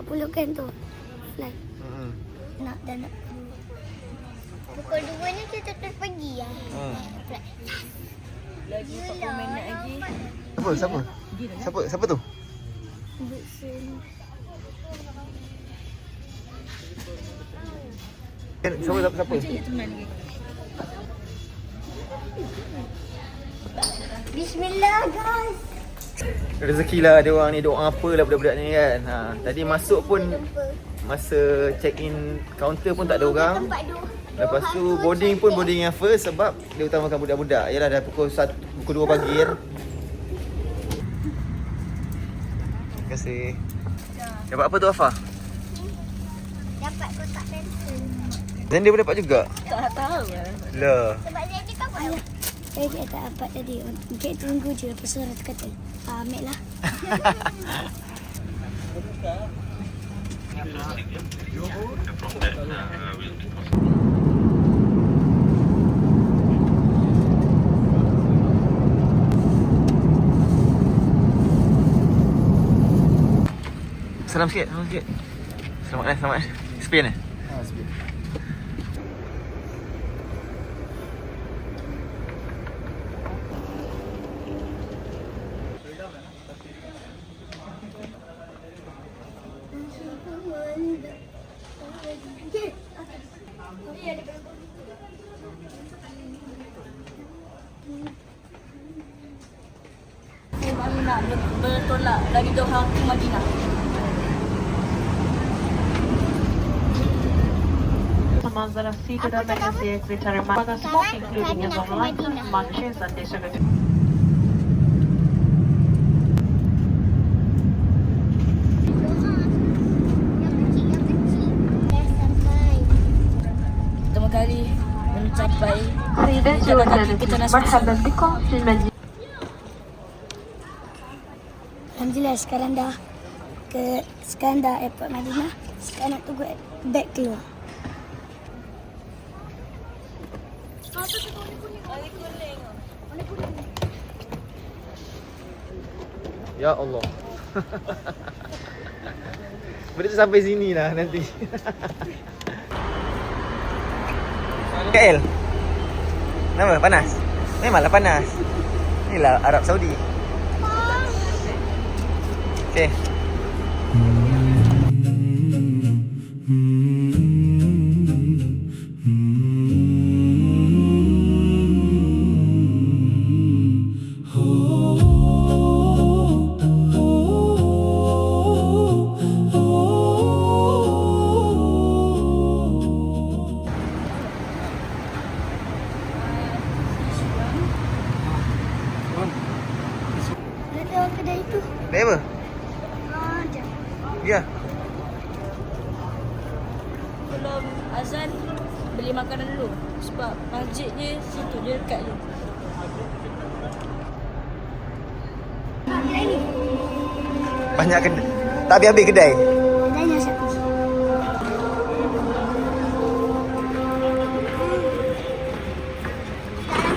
40 kan tu. Flight. Nak dah nak. Pukul 2 ni kita terus pergi lah. Flight. Lagi 40 minit lagi. Siapa tu? Buksin. Siapa? Macam dia teman lagi. Bismillah guys. Rezeki lah dia orang ni, doa apa lah budak-budak ni kan. Tadi masuk pun masa check in kaunter pun tak ada orang. Lepas tu boarding pun boarding yang first sebab dia utamakan budak-budak. Yalah dah pukul 2 pagi kan. Terima kasih. Dapat apa tu Afah? Dapat kotak pensel. Dan dia pun dapat juga? Tak tahu lah. Lah. Sebab dia cakap apa? Saya tak dapat tadi. Mungkin tunggu je. Lepas tu orang kata, ambil lah. Salam sikit. Selamat. Spain eh? Spain. Nak bertolak dari Doha ke Madinah. Manzara seated on the SAX return the smoke including his own lunches, munches and distributed. Pertama kali mencapai مرحبا بكم في المدينة. Alhamdulillah sekarang dah airport Madinah. Sekarang nak tunggu beg keluar. Ya Allah. Boleh tu sampai sini lah nanti. KL. Kenapa? Panas? Memanglah panas. Inilah Arab Saudi. Okay. Nak tahu kedai itu? Baik apa? Jap. Ya. Belum azan beli makanan dulu sebab masjid je situ je dekat je. Banyak kedai. Tak habis-habis kedai. Kedainya satu.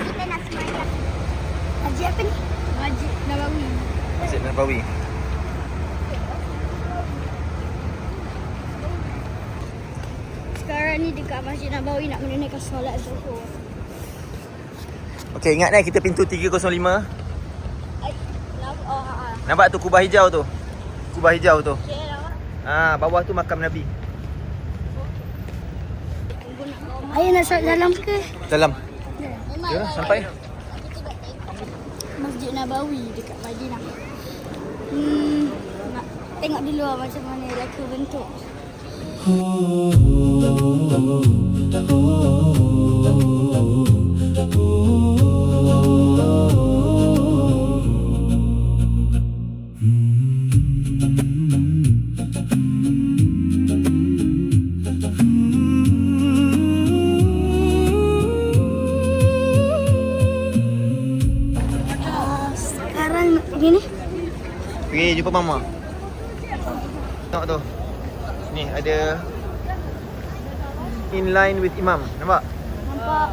Sekarang kita nak semayang. Masjid apa ni? Masjid Nabawi. Masjid Nabawi. Sekarang ni dekat Masjid Nabawi nak menunaikan solat Zuhur. Okey, ingat kita pintu 305. Oh, Nampak tu kubah hijau tu? Kubah hijau tu. okey lah. Bawah tu makam Nabi. Ayah nak solat dalam ke? Dalam. Ya, sampai. Masjid Nabawi dekat Madinah. Nak tengok dulu lah macam mana reka bentuk. Sekarang nak pergi ni? Pergi jumpa mama. Tengok tu. Ni ada in line with imam. Nampak? Nampak.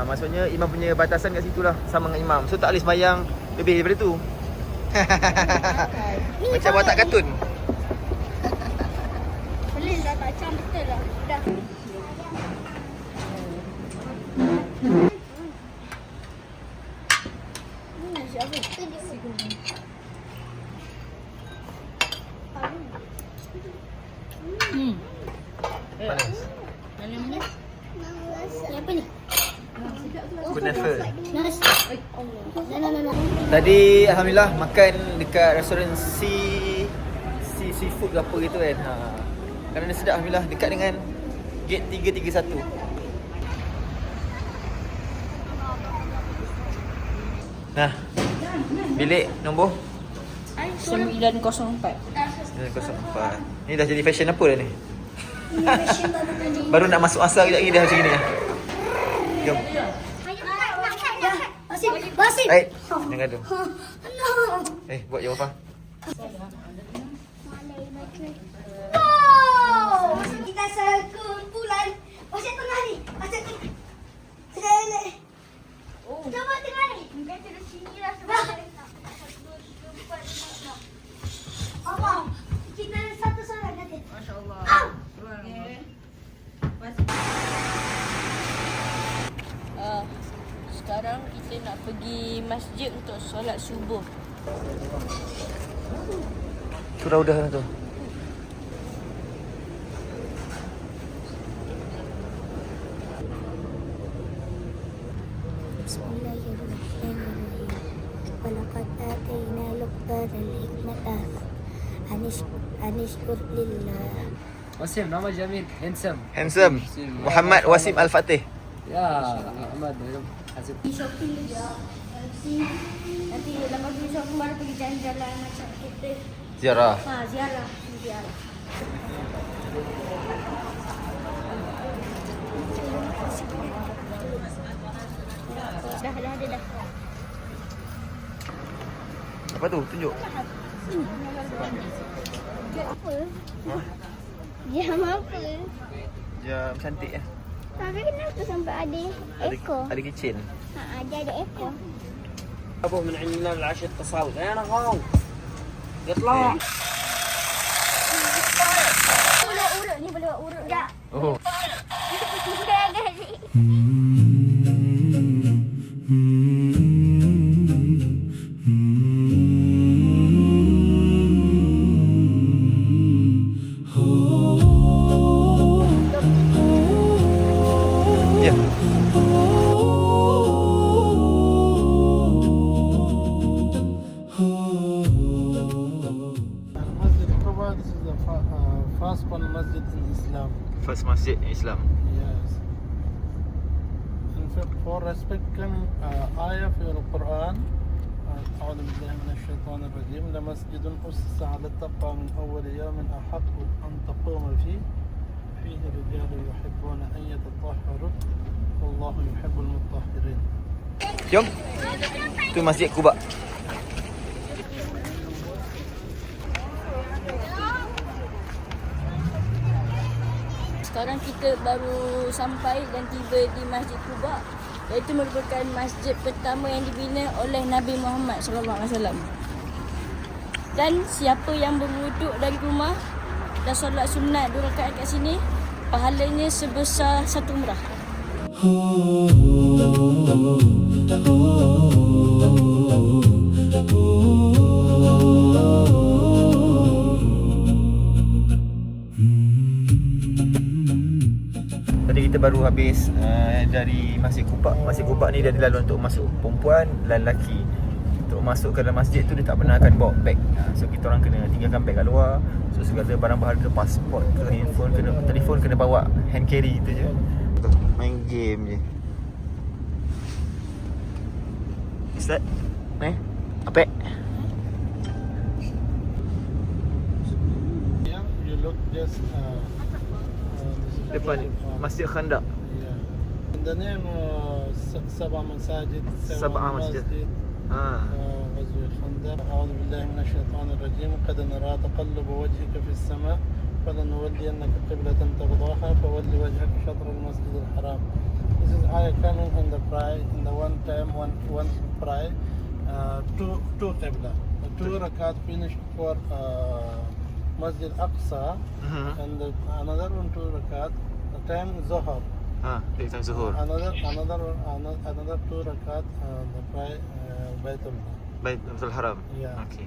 Maksudnya imam punya batasan kat situ lah, sama dengan imam. So tak boleh sembahyang lebih daripada tu. Macam watak kartun. dah tak macam betul lah. Dah. Siapa? Panas. Apa ni? Kunafa. Nasi. No. Tadi alhamdulillah makan dekat restoran seafood ke apa gitu kan. Kerana sedap alhamdulillah, dekat dengan gate 331. Nah. Bilik nombor 904. 904. Ni dah jadi fashion apa dah ni? Baru nak masuk asal kejap lagi dah macam ni. Jom. Basit. Jangan gaduh. Buat jawapan. Kita sekumpulan Basit tengah ni. Basit tengah. Selek. Coba tengah ni. Mungkin terus sini lah sebab apa? Kita satu solat nanti. Masya-Allah. Sekarang kita nak pergi masjid untuk solat subuh. Surau dah tu. Bismillahirrahmanirrahim. Walaqad atayna Luqman al-hikmata anishkur lillah. Wasim, nama Jamil, handsome. Handsome. Muhammad Wasim Al-Fatih. Ya, Ahmad, Azim. Pergi shopping juga. Nanti lepas pergi shopping baru pergi jalan-jalan macam kita. Ziarah. Ziarah. Dah. Apa tu? Tunjuk. Apa? Jam apa? Jam cantik ya. Tapi kenapa sampai ada ekor? Ada kitchen. Dia ada ekor. أبو من عندنا العشاء اتصال أنا هون يطلع Urut ni boleh buat urut tak? Oh. Ya. Masjid Quba, this is the first one masjid in Islam. First masjid Islam. Yes. And for respect coming ayah في القرآن أعوذ بالله من الشيطان الرجيم لمسجد أسس على التقوى من أول يوم أحق أن تقوم فيه رجال يحبون أن يتطهروا والله يحب المطهرين. Jom. Tu Masjid Quba. Sekarang kita baru sampai dan tiba di Masjid Quba, iaitu merupakan masjid pertama yang dibina oleh Nabi Muhammad SAW. Dan siapa yang berwuduk dari rumah dan solat sunat 2 rakaat kat sini, pahalanya sebesar 1 umrah. Tadi kita baru habis dari Masjid Quba. Masjid Quba ni dia ada laluan untuk masuk perempuan dan lelaki. Untuk masuk ke dalam masjid tu dia tak pernah akan bawa beg. So kita orang kena tinggalkan beg kat luar. So segala barang berharga, pasport ke handphone, telefon kena bawa hand carry tu je. Main game je. Ustaz, apa? Yeah, you look just Depan ni Masjid Khandaq. Yeah. And the name Sab'a Masajid. Sab'a Masjid. غزوة الخندق. أعوذ بالله من الشيطان الرجيم. قد نرى تقلب وجهك في السماء فلنولينك قبلة ترضاها فول وجهك شطر المسجد الحرام. This is ayah coming in the prayer in the one time one prayer two qibla. 2 rakat finished for Masjid Aqsa, and another one 2 rakat. The time Zohar. Dari time zuhur. Another 2 rakat. The prayer Baitullah. Baitul Haram. Ya. Okey.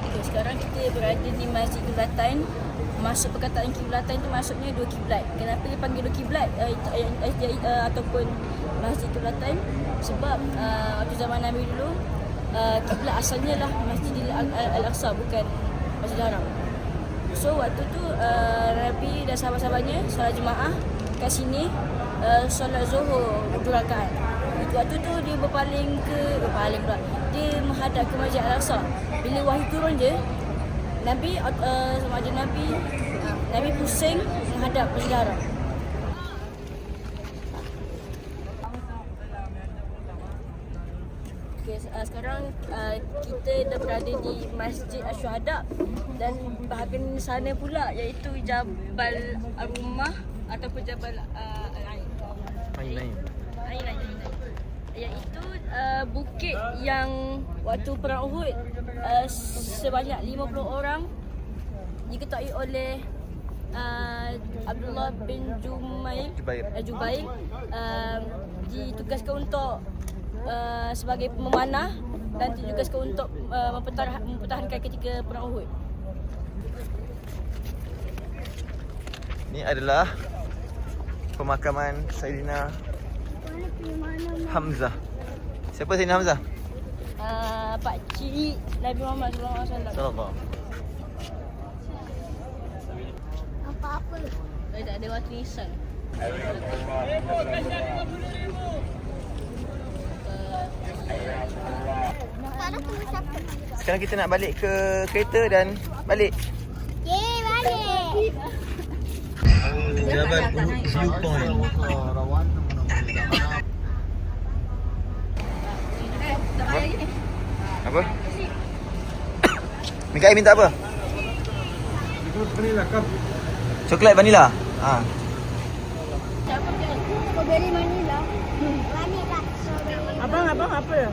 Okay, sekarang kita berada di Masjid Kiblatan. Masuk perkataan Kiblatan tu maksudnya 2 kiblat. Kenapa dia panggil 2 kiblat ataupun Masjid Kiblatan? Sebab waktu zaman Nabi dulu kiblat asalnya lah Masjid Al-Aqsa, bukan Masjid Haram. So waktu tu Nabi dan sahabat-sahabatnya solat jemaah kat sini, solat Zuhur 2 rakaat. Waktu tu dia berpaling pula. Dia menghadap ke Masjid Al-Aqsa. Bila wahyu turun je, Nabi sama ada Nabi pusing menghadap Masjid Haram. Okay, sekarang kita dah berada di Masjid Asy-Syuhada dan bahagian sana pula iaitu Jabal Ar-Rumah ataupun Jabal Al-Ain. Ain. Iaitu bukit yang waktu perang Uhud sebanyak 50 orang diketuai oleh Abdullah bin Jubair ditugaskan untuk sebagai pemanah dan ditugaskan untuk mempertahankan ketika perang Uhud. Ini adalah pemakaman Sayyidina Hamzah. Siapa Sayyidina Hamzah? Pak Cik Nabi Muhammad SAW. Sallallahu. Apa-apa. Tak ada waktu nisan. Sekarang kita nak balik ke kereta dan balik. Yeay, balik. Jabal Viewpoint. Apa? Mika minta apa? Coklat vanila. Strawberry vanilla. Vanilla. Abang apa ya?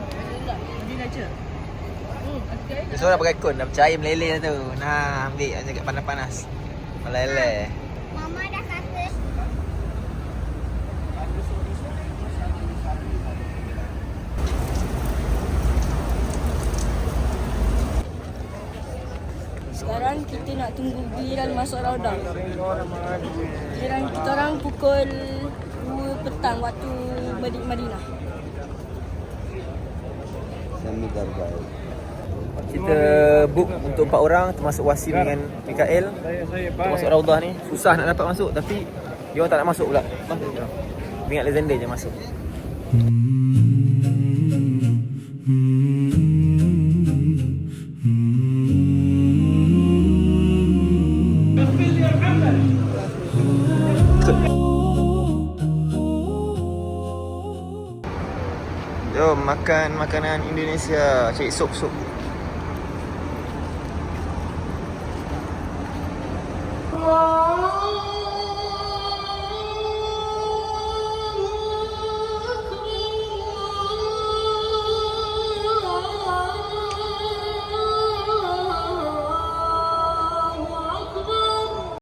Dia seorang pakai kon, dah percaya meleleh tu. Nah, ambil cakap panas-panas. Meleleh. Mama dah kata. Sekarang kita nak tunggu giliran masuk Raudah. Giliran kita orang pukul 2 petang waktu Madinah. Kita book untuk 4 orang termasuk Wasim dengan Mikael untuk masuk Raudah ni. Susah nak dapat masuk tapi dia orang tak nak masuk pula. Mingat Alexander je masuk. Jom makan makanan Indonesia. Cari sup. Oh.